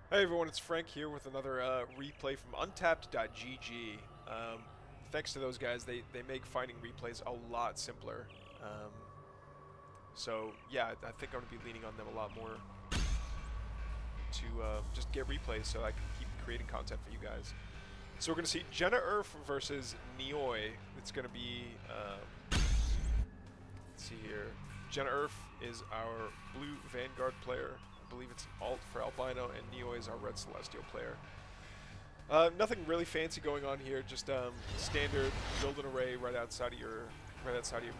Hey everyone, it's Frank here with another replay from untapped.gg. Thanks to those guys, they make finding replays a lot simpler. So yeah, I think I'm going to be leaning on them a lot more to just get replays so I can keep creating content for you guys. So we're going to see JenaUrf versus Neoy. It's going to be, let's see here. JenaUrf is our blue Vanguard player. I believe it's an alt for Albino, and Neoy is our red Celestial player. Nothing really fancy going on here. Just standard build an array right outside of your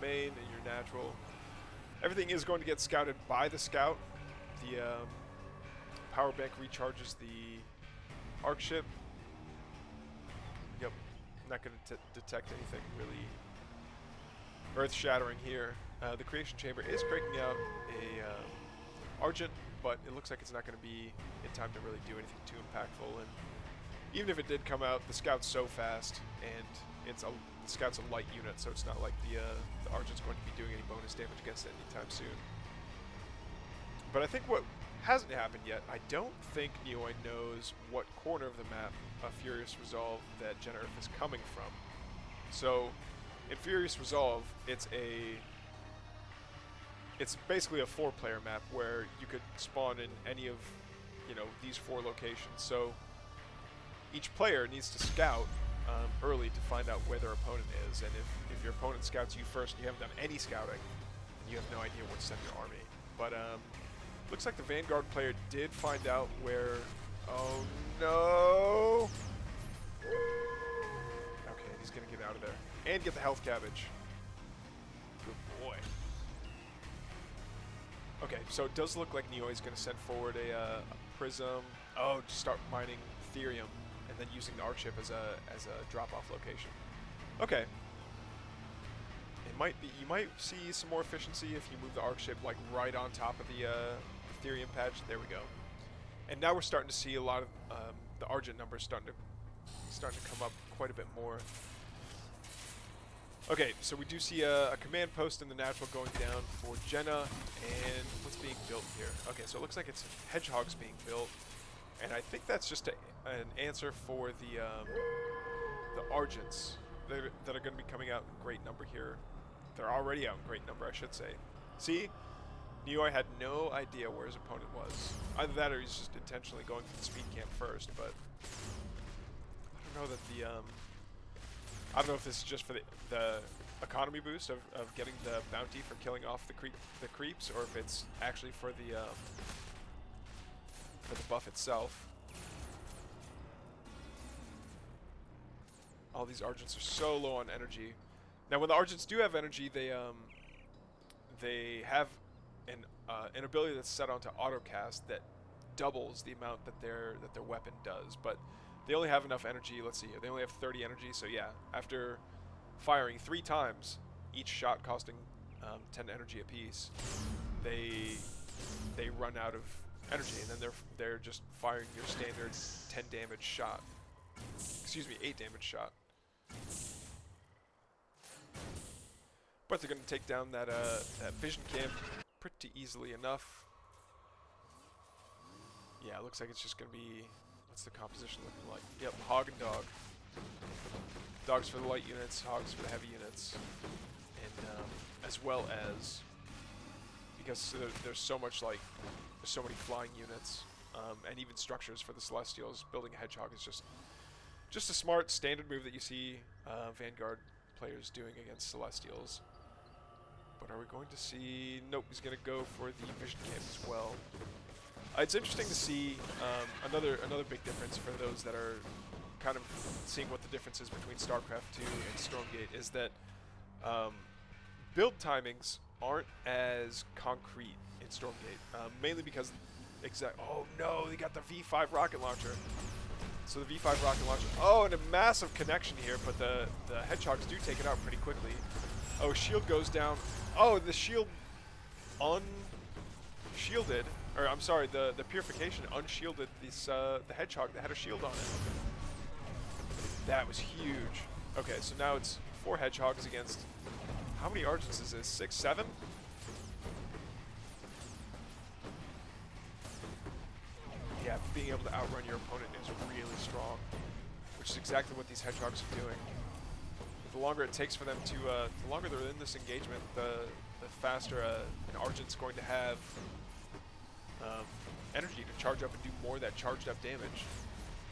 main and your natural. Everything is going to get scouted by the scout. The power bank recharges the arc ship. Yep, not going to detect anything really earth-shattering here. The creation chamber is breaking out a Argent, but it looks like it's not going to be in time to really do anything too impactful. And even if it did come out, the Scout's so fast, and the Scout's a light unit, so it's not like the Argent's going to be doing any bonus damage against it anytime soon. But I think what hasn't happened yet, I don't think Neoy knows what corner of the map of Furious Resolve that JenaUrf is coming from. So, in Furious Resolve, it's basically a 4-player map where you could spawn in any of, these 4 locations. So each player needs to scout early to find out where their opponent is. And if your opponent scouts you first and you haven't done any scouting, you have no idea where to send your army. But looks like the Vanguard player did find out where. Oh no! Okay, he's gonna get out of there and get the health cabbage. Good boy. Okay, so it does look like Neoy is going to send forward a Prism. Oh, to start mining Therium, and then using the arc ship as a drop-off location. Okay. You might see some more efficiency if you move the arc ship like right on top of the Therium patch. There we go. And now we're starting to see a lot of the Argent numbers starting to come up quite a bit more. Okay, so we do see a command post in the natural going down for Jena, and what's being built here? Okay, so it looks like it's hedgehogs being built, and I think that's just an answer for the Argents that are going to be coming out in great number here. They're already out in great number, I should say. See? Neoy had no idea where his opponent was. Either that or he's just intentionally going for the speed camp first, but I don't know that I don't know if this is just for the economy boost of getting the bounty for killing off the creeps, or if it's actually for the buff itself. All these Argents are so low on energy. Now, when the Argents do have energy, they have an ability that's set onto autocast that doubles the amount that their weapon does, but they only have enough energy. Let's see here. They only have 30 energy, so yeah, after firing 3 times, each shot costing 10 energy apiece, they run out of energy, and then they're just firing your standard 10 damage shot. Excuse me, 8 damage shot. But they're going to take down that vision camp pretty easily enough. Yeah, it looks like it's just going to be. What's the composition looking like? Yep, hog and dog. Dogs for the light units, hogs for the heavy units, and as well as because there's so many flying units, and even structures for the Celestials. Building a hedgehog is just a smart standard move that you see Vanguard players doing against Celestials. But are we going to see? Nope, he's going to go for the vision camp as well. It's interesting to see another big difference for those that are kind of seeing what the difference is between StarCraft 2 and Stormgate is that build timings aren't as concrete in Stormgate, mainly because oh no, they got the V5 rocket launcher. So the V5 rocket launcher, oh, and a massive connection here, but the hedgehogs do take it out pretty quickly. Oh, shield goes down. Oh, the shield unshielded. Or I'm sorry, the purification unshielded the hedgehog that had a shield on it. That was huge. Okay, so now it's 4 hedgehogs against how many Argents is this? 6, 7? Yeah, yeah, being able to outrun your opponent is really strong, which is exactly what these hedgehogs are doing. The longer it takes for them to, the longer they're in this engagement, the faster an Argent's going to have energy to charge up and do more of that charged up damage.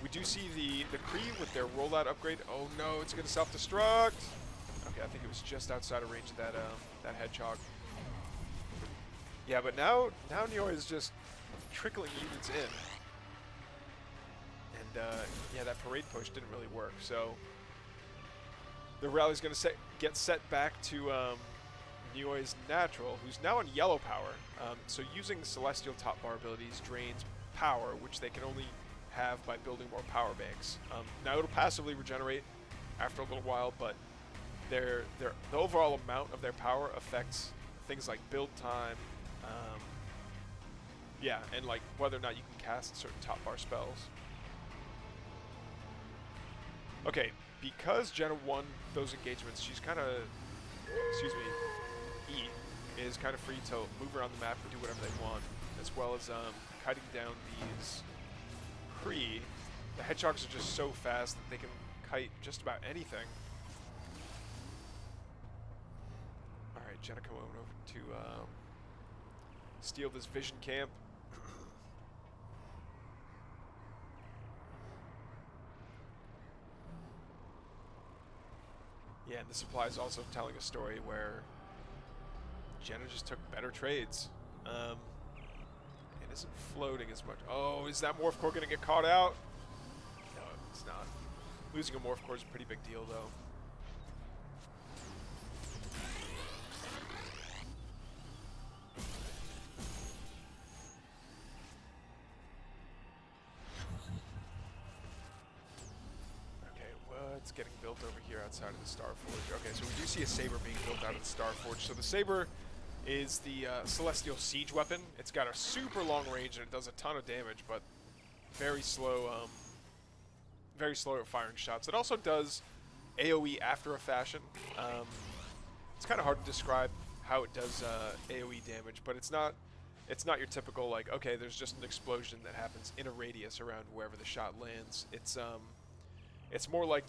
We do see the Kree with their rollout upgrade. Oh no, it's going to self-destruct. Okay, I think it was just outside of range of that that hedgehog. Yeah, but now Neoy is just trickling units in. And yeah, that parade push didn't really work. So the rally's going to get set back to Neoy's natural, who's now on yellow power. So using the Celestial top bar abilities drains power, which they can only have by building more power banks. Now it'll passively regenerate after a little while, but the overall amount of their power affects things like build time, yeah, and like whether or not you can cast certain top bar spells. Okay, because Jena won those engagements, she's kind of, excuse me, E is kind of free to move around the map and do whatever they want, as well as cutting down these Kree. The hedgehogs are just so fast that they can kite just about anything. Alright, Jena coming over to steal this vision camp. Yeah, and the supply is also telling a story where Jena just took better trades. It isn't floating as much. Oh, is that Morph Core going to get caught out? No, it's not. Losing a Morph Core is a pretty big deal, though. What's getting built over here outside of the Starforge? Okay, so we do see a Saber being built out of the Starforge. So the Saber is the Celestial Siege weapon. It's got a super long range and it does a ton of damage, but very slow at firing shots. It also does AoE after a fashion. It's kind of hard to describe how it does AoE damage, but it's not your typical, like, okay, there's just an explosion that happens in a radius around wherever the shot lands. It's more like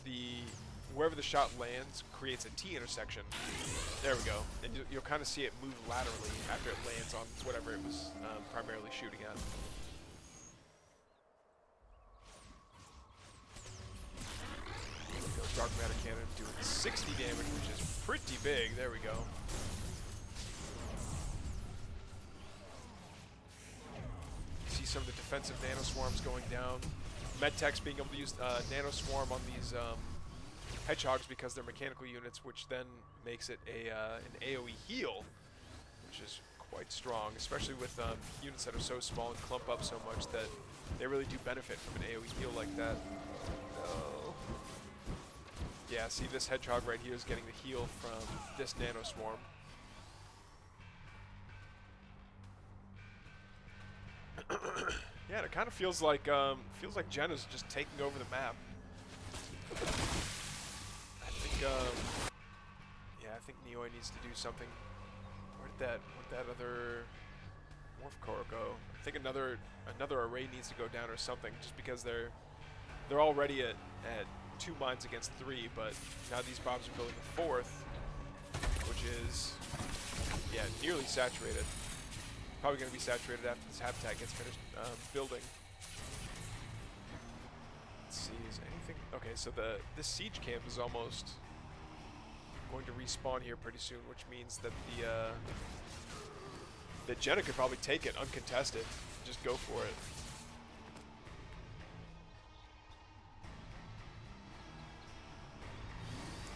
wherever the shot lands creates a T intersection. There we go. And you'll kind of see it move laterally after it lands on whatever it was primarily shooting at. Dark Matter Cannon doing 60 damage, which is pretty big. There we go. You see some of the defensive Nano Swarms going down. Medtechs being able to use Nano Swarm on these hedgehogs because they're mechanical units, which then makes it an AoE heal, which is quite strong, especially with units that are so small and clump up so much that they really do benefit from an AoE heal like that. Oh. Yeah, see, this hedgehog right here is getting the heal from this Nano Swarm. Yeah, and it kind of feels like Jena's just taking over the map. I think yeah, I think Neoy needs to do something. Where'd that other Morph Core go? I think another array needs to go down or something, just because they're already at 2 mines against 3, but now these bombs are building a 4th, which is, yeah, nearly saturated. Probably going to be saturated after this habitat gets finished building. Let's see, is anything... Okay, so this siege camp is almost going to respawn here pretty soon, which means that that Jena could probably take it uncontested. Just go for it.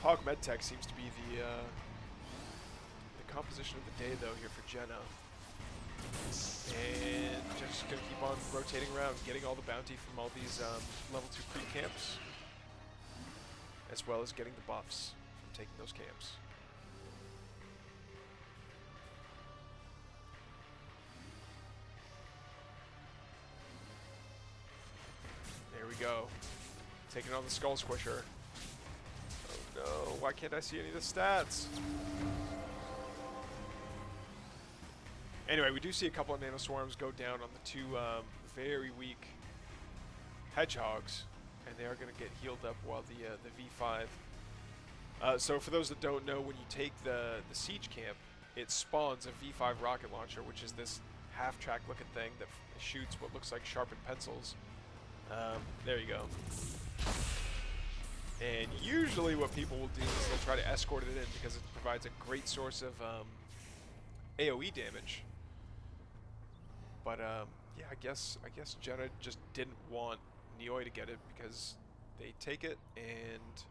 Hog Medtech seems to be the composition of the day, though, here for Jena. And just gonna keep on rotating around, getting all the bounty from all these level 2 creep camps, as well as getting the buffs from taking those camps. There we go. Taking on the Skull Squisher. Oh no, why can't I see any of the stats? Anyway, we do see a couple of Nano Swarms go down on the 2 very weak hedgehogs, and they are going to get healed up while the V5. So for those that don't know, when you take the siege camp, it spawns a V5 rocket launcher, which is this half-track looking thing that shoots what looks like sharpened pencils. There you go. And usually what people will do is they'll try to escort it in because it provides a great source of AoE damage. But yeah, I guess Jena just didn't want Neoy to get it because they take it and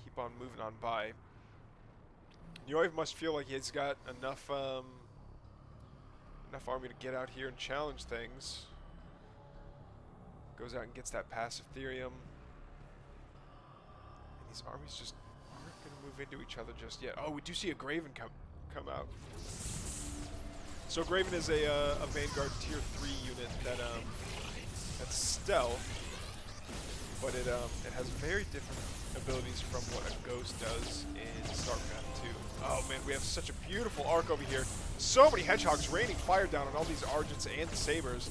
keep on moving on by. Neoy must feel like he's got enough enough army to get out here and challenge things. Goes out and gets that passive Therium. And these armies just aren't going to move into each other just yet. Oh, we do see a Graven come out. So Graven is a Vanguard Tier 3 unit that's stealth, but it has very different abilities from what a Ghost does in StarCraft 2. Oh man, we have such a beautiful arc over here. So many hedgehogs raining fire down on all these Argents and the Sabers.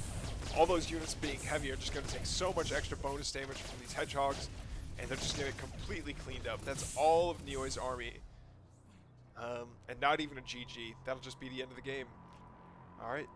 All those units being heavy are just going to take so much extra bonus damage from these hedgehogs, and they're just going to get completely cleaned up. That's all of Neoy's army. And not even a GG. That'll just be the end of the game. Alright,